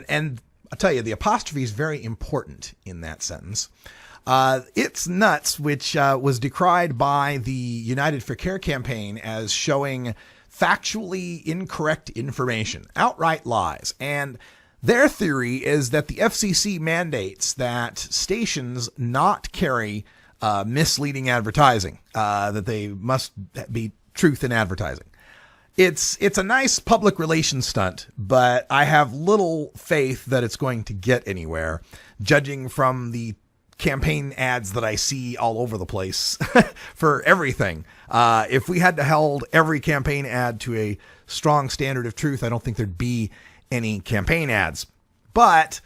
And I'll tell you, the apostrophe is very important in that sentence. It's nuts, which was decried by the United for Care campaign as showing factually incorrect information, outright lies. And their theory is that the FCC mandates that stations not carry misleading advertising, that they must be truth in advertising. It's a nice public relations stunt, but I have little faith that it's going to get anywhere, judging from the campaign ads that I see all over the place for everything. If we had to hold every campaign ad to a strong standard of truth, I don't think there'd be any campaign ads. But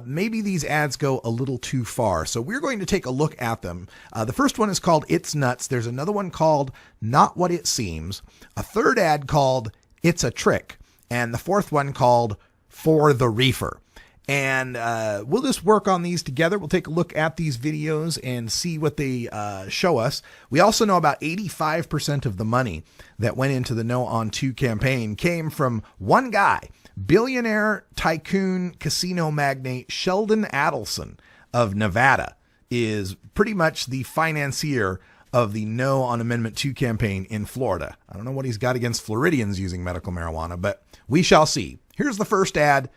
maybe these ads go a little too far. So we're going to take a look at them. The first one is called It's Nuts. There's another one called Not What It Seems. A third ad called It's a Trick. And the fourth one called For the Reefer. And we'll just work on these together. We'll take a look at these videos and see what they show us. We also know about 85% of the money that went into the No on 2 campaign came from one guy, billionaire tycoon casino magnate Sheldon Adelson of Nevada is pretty much the financier of the No on Amendment 2 campaign in Florida. I don't know what he's got against Floridians using medical marijuana, but we shall see. Here's the first ad.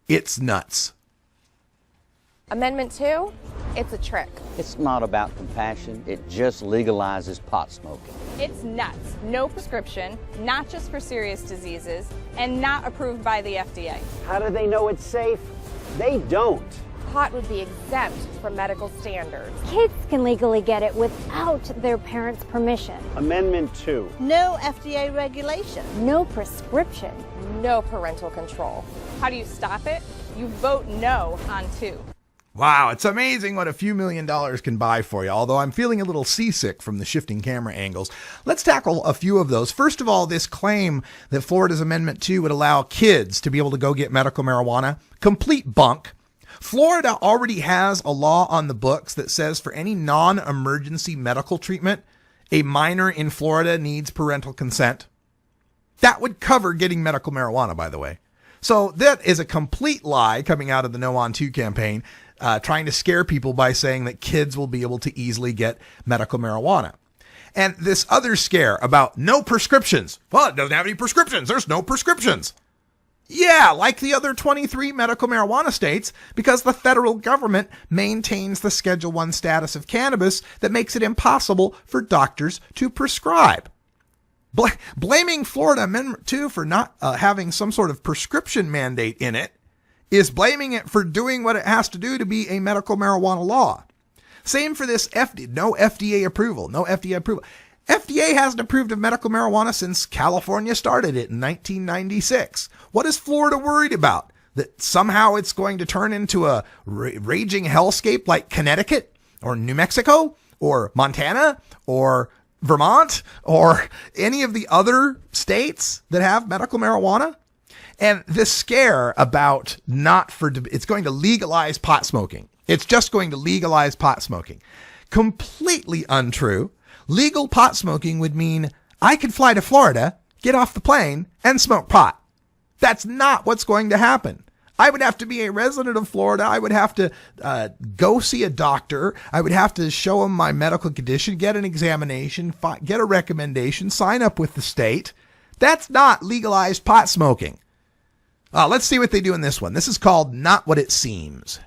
It's nuts. Amendment 2, it's a trick. It's not about compassion. It just legalizes pot smoking. It's nuts. No prescription, not just for serious diseases, and not approved by the FDA. How do they know it's safe? They don't. Pot would be exempt from medical standards. Kids can legally get it without their parents' permission. Amendment 2. No FDA regulation. No prescription. No parental control. How do you stop it? You vote no on 2. Wow, it's amazing what a few $1 million can buy for you, although I'm feeling a little seasick from the shifting camera angles. Let's tackle a few of those. First of all, this claim that Florida's Amendment 2 would allow kids to be able to go get medical marijuana, complete bunk. Florida already has a law on the books that says for any non-emergency medical treatment, a minor in Florida needs parental consent. That would cover getting medical marijuana, by the way. So that is a complete lie coming out of the No on 2 campaign, trying to scare people by saying that kids will be able to easily get medical marijuana. And this other scare about no prescriptions. Well, it doesn't have any prescriptions. There's no prescriptions. Yeah, like the other 23 medical marijuana states, because the federal government maintains the Schedule 1 status of cannabis that makes it impossible for doctors to prescribe. Blaming Florida Amendment 2 for not having some sort of prescription mandate in it is blaming it for doing what it has to do to be a medical marijuana law. Same for this no FDA approval. FDA hasn't approved of medical marijuana since California started it in 1996. What is Florida worried about? That somehow it's going to turn into a raging hellscape like Connecticut or New Mexico or Montana or Vermont or any of the other states that have medical marijuana? And this scare about it's going to legalize pot smoking. It's just going to legalize pot smoking. Completely untrue. Legal pot smoking would mean I could fly to Florida, get off the plane, and smoke pot. That's not what's going to happen. I would have to be a resident of Florida. I would have to go see a doctor. I would have to show him my medical condition, get an examination, get a recommendation, sign up with the state. That's not legalized pot smoking. Let's see what they do in this one. This is called Not What It Seems.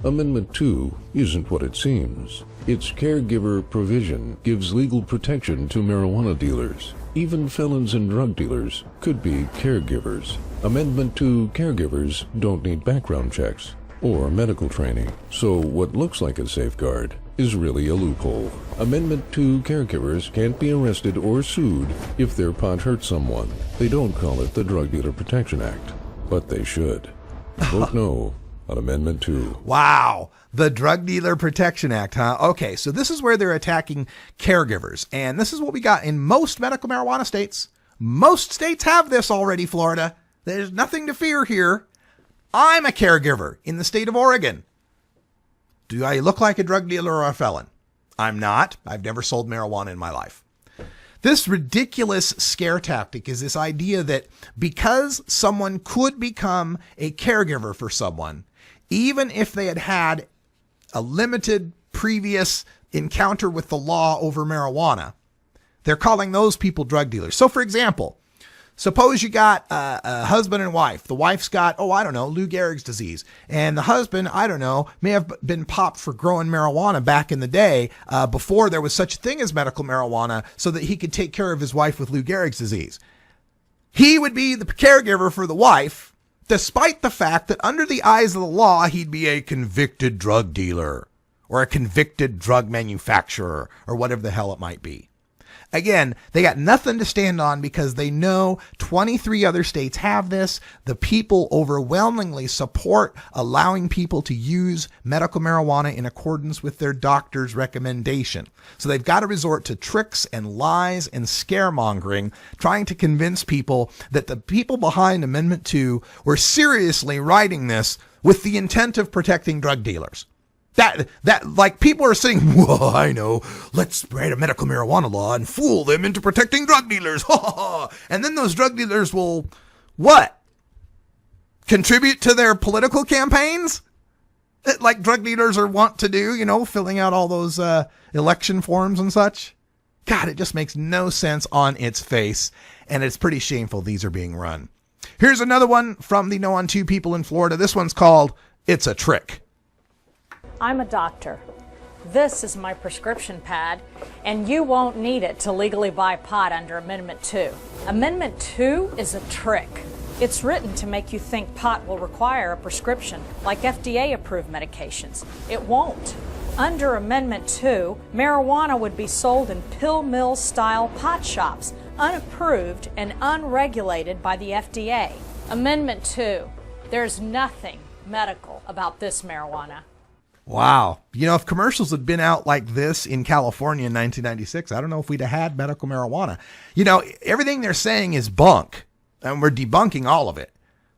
Amendment 2 isn't what it seems. Its caregiver provision gives legal protection to marijuana dealers. Even felons and drug dealers could be caregivers. Amendment 2 caregivers don't need background checks or medical training, so what looks like a safeguard is really a loophole. Amendment 2 caregivers can't be arrested or sued if their pot hurts someone. They don't call it the Drug Dealer Protection Act, but they should. Vote no on Amendment 2. Wow. The Drug Dealer Protection Act, huh? Okay, so this is where they're attacking caregivers. And this is what we got in most medical marijuana states. Most states have this already, Florida. There's nothing to fear here. I'm a caregiver in the state of Oregon. Do I look like a drug dealer or a felon? I'm not. I've never sold marijuana in my life. This ridiculous scare tactic is this idea that because someone could become a caregiver for someone, even if they had had a limited previous encounter with the law over marijuana, they're calling those people drug dealers. So, for example, suppose you got a husband and wife. The wife's got, Lou Gehrig's disease. And the husband, may have been popped for growing marijuana back in the day before there was such a thing as medical marijuana so that he could take care of his wife with Lou Gehrig's disease. He would be the caregiver for the wife, despite the fact that under the eyes of the law, he'd be a convicted drug dealer or a convicted drug manufacturer or whatever the hell it might be. Again, they got nothing to stand on because they know 23 other states have this. The people overwhelmingly support allowing people to use medical marijuana in accordance with their doctor's recommendation. So they've got to resort to tricks and lies and scaremongering, trying to convince people that the people behind Amendment 2 were seriously writing this with the intent of protecting drug dealers. That like people are saying, well, I know, let's write a medical marijuana law and fool them into protecting drug dealers. And then those drug dealers will, what? Contribute to their political campaigns? Like drug dealers are wont to do, filling out all those election forms and such. God, it just makes no sense on its face. And it's pretty shameful these are being run. Here's another one from the No on 2 people in Florida. This one's called It's a Trick. I'm a doctor. This is my prescription pad, and you won't need it to legally buy pot under Amendment 2. Amendment 2 is a trick. It's written to make you think pot will require a prescription, like FDA-approved medications. It won't. Under Amendment 2, marijuana would be sold in pill mill-style pot shops, unapproved and unregulated by the FDA. Amendment 2. There's nothing medical about this marijuana. Wow. If commercials had been out like this in California in 1996, I don't know if we'd have had medical marijuana. Everything they're saying is bunk, and we're debunking all of it.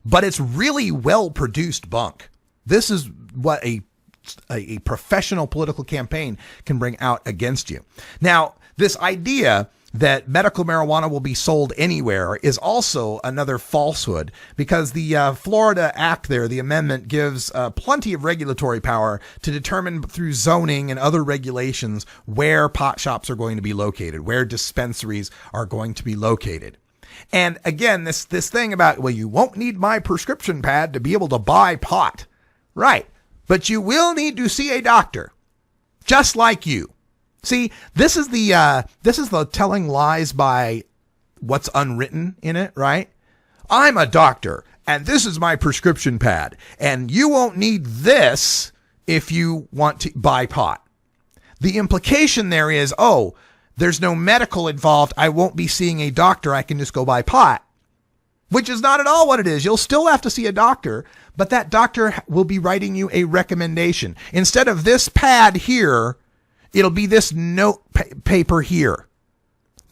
But it's really well-produced bunk. This is what a professional political campaign can bring out against you. Now, this idea that medical marijuana will be sold anywhere is also another falsehood, because the Florida Act there, the amendment, gives plenty of regulatory power to determine through zoning and other regulations where pot shops are going to be located, where dispensaries are going to be located. And again, this thing about, well, you won't need my prescription pad to be able to buy pot. Right. But you will need to see a doctor, just like you. See, this is the telling lies by what's unwritten in it, right? I'm a doctor, and this is my prescription pad, and you won't need this if you want to buy pot. The implication there is, there's no medical involved. I won't be seeing a doctor. I can just go buy pot, which is not at all what it is. You'll still have to see a doctor, but that doctor will be writing you a recommendation. Instead of this pad here, it'll be this note paper here.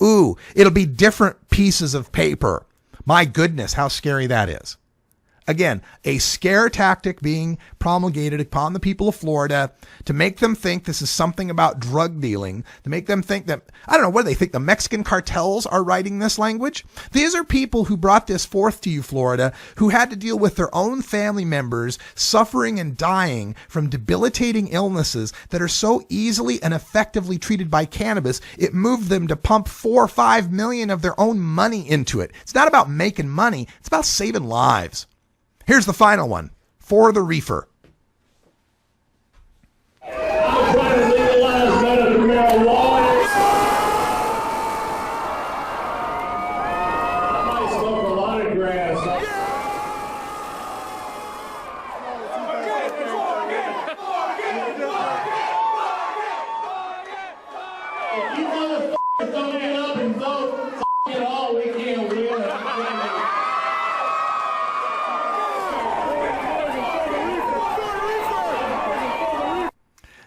Ooh, it'll be different pieces of paper. My goodness, how scary that is. Again, a scare tactic being promulgated upon the people of Florida to make them think this is something about drug dealing, to make them think that, I don't know, what do they think? The Mexican cartels are writing this language? These are people who brought this forth to you, Florida, who had to deal with their own family members suffering and dying from debilitating illnesses that are so easily and effectively treated by cannabis, it moved them to pump 4 or 5 million of their own money into it. It's not about making money. It's about saving lives. Here's the final one for the Reefer.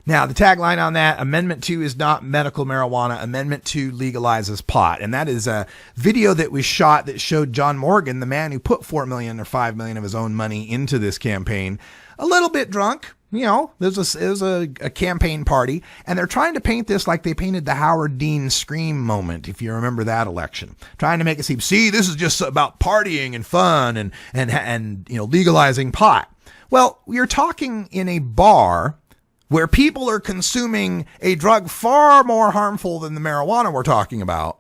Now, the tagline on that, Amendment 2 is not medical marijuana. Amendment 2 legalizes pot. And that is a video that was shot that showed John Morgan, the man who put $4 million or $5 million of his own money into this campaign, a little bit drunk. You know, there's a campaign party, and they're trying to paint this like they painted the Howard Dean Scream moment, if you remember that election. Trying to make it seem, see, this is just about partying and fun and you know, legalizing pot. Well, you're talking in a bar where people are consuming a drug far more harmful than the marijuana we're talking about.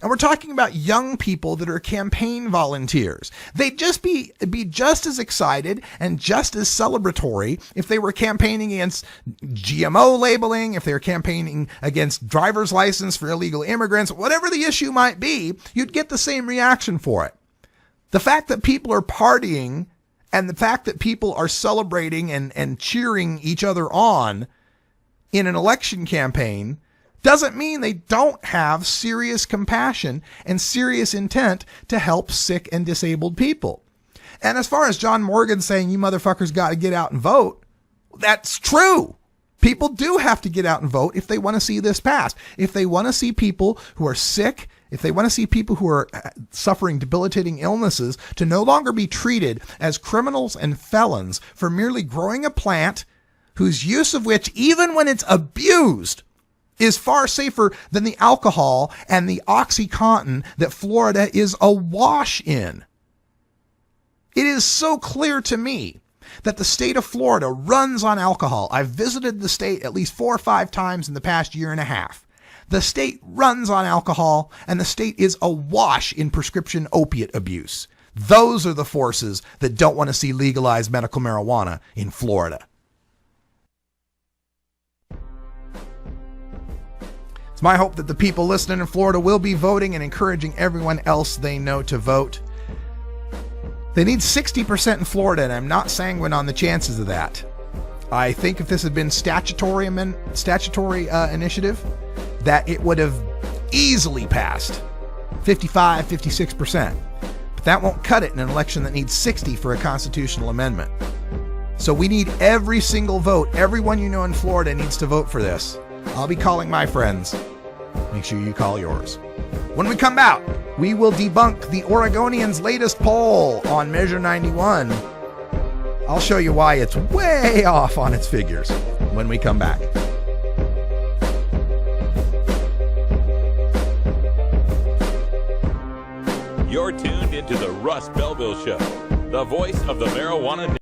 And we're talking about young people that are campaign volunteers. They'd just be just as excited and just as celebratory if they were campaigning against GMO labeling, if they were campaigning against driver's license for illegal immigrants, whatever the issue might be, you'd get the same reaction for it. The fact that people are partying and the fact that people are celebrating and cheering each other on in an election campaign doesn't mean they don't have serious compassion and serious intent to help sick and disabled people. And as far as John Morgan saying, you motherfuckers got to get out and vote, that's true. People do have to get out and vote if they want to see this passed. If they want to see people who are sick, if they want to see people who are suffering debilitating illnesses to no longer be treated as criminals and felons for merely growing a plant whose use of which, even when it's abused, is far safer than the alcohol and the OxyContin that Florida is awash in. It is so clear to me that the state of Florida runs on alcohol. I've visited the state at least 4 or 5 times in the past year and a half. The state runs on alcohol, and the state is awash in prescription opiate abuse. Those are the forces that don't want to see legalized medical marijuana in Florida. It's my hope that the people listening in Florida will be voting and encouraging everyone else they know to vote. They need 60% in Florida, and I'm not sanguine on the chances of that. I think if this had been statutory initiative, that it would have easily passed 55, 56%. But that won't cut it in an election that needs 60 for a constitutional amendment. So we need every single vote. Everyone you know in Florida needs to vote for this. I'll be calling my friends. Make sure you call yours. When we come back, we will debunk the Oregonians' latest poll on Measure 91. I'll show you why it's way off on its figures when we come back. You're tuned into the Russ Belville Show, the voice of the marijuana.